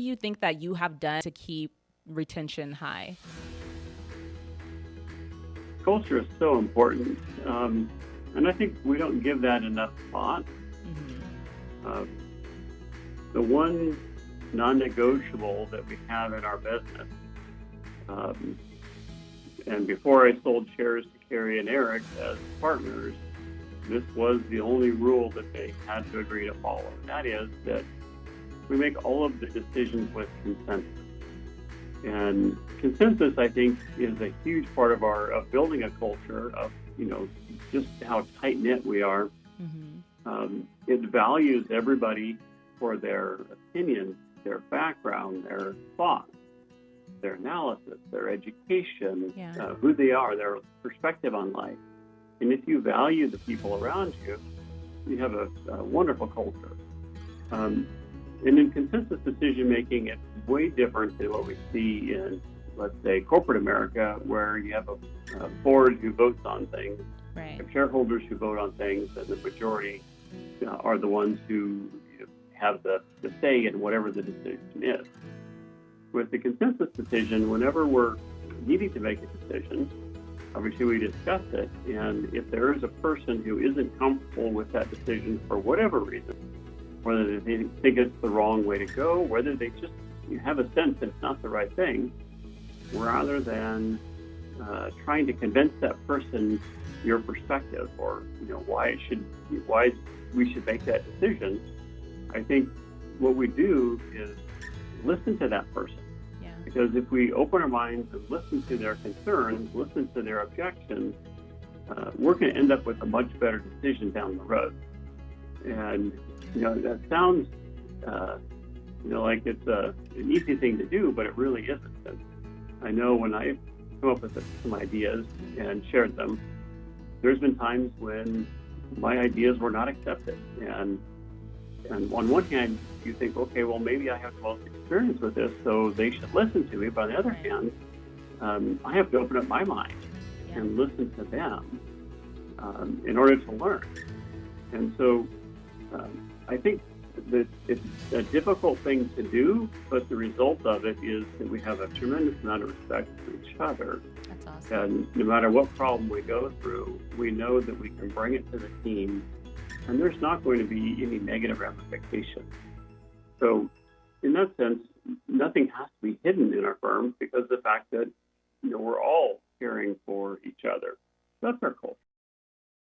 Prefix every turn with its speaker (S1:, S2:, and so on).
S1: do you think that you have done to keep retention high?
S2: Culture is so important, and I think we don't give that enough thought.
S1: Hmm.
S2: Uh, the one non-negotiable that we have in our business, um, and before I sold shares to Carrie and Eric as partners, this was the only rule that they had to agree to follow. And that is that we make all of the decisions with consensus. And consensus, I think, is a huge part of building a culture of just how tight knit we are.
S1: Hmm.
S2: It values everybody for their opinions, their background, their thoughts, their analysis, their education,
S1: Yeah.
S2: who they are, their perspective on life. And if you value the people around you, you have a wonderful culture. Um, and in consensus decision making, it's way different than what we see in, let's say, corporate America, where you have a board who votes on things,
S1: Right.
S2: you have shareholders who vote on things, and the majority are the ones who have the say in whatever the decision is. With the consensus decision, whenever we're needing to make a decision, obviously we discuss it, and if there is a person who isn't comfortable with that decision for whatever reason, whether they think it's the wrong way to go, whether they just have a sense that it's not the right thing, rather than trying to convince that person your perspective or why we should make that decision, I think what we do is listen to that person.
S1: Yeah.
S2: Because if we open our minds and listen to their concerns, listen to their objections, we're going to end up with a much better decision down the road. And that sounds like it's an easy thing to do, but it really isn't. And I know when I come up with some ideas and shared them, there's been times when my ideas were not accepted. And on one hand, you think, okay, well, maybe I have the most experience with this, so they should listen to me. But on the other hand, I have to open up my mind and listen to them in order to learn. And so I think that it's a difficult thing to do, but the result of it is that we have a tremendous amount of respect for each other.
S1: That's awesome.
S2: And no matter what problem we go through, we know that we can bring it to the team, and there's not going to be any negative ramifications. So in that sense, nothing has to be hidden in our firm because of the fact that we're all caring for each other. That's our culture.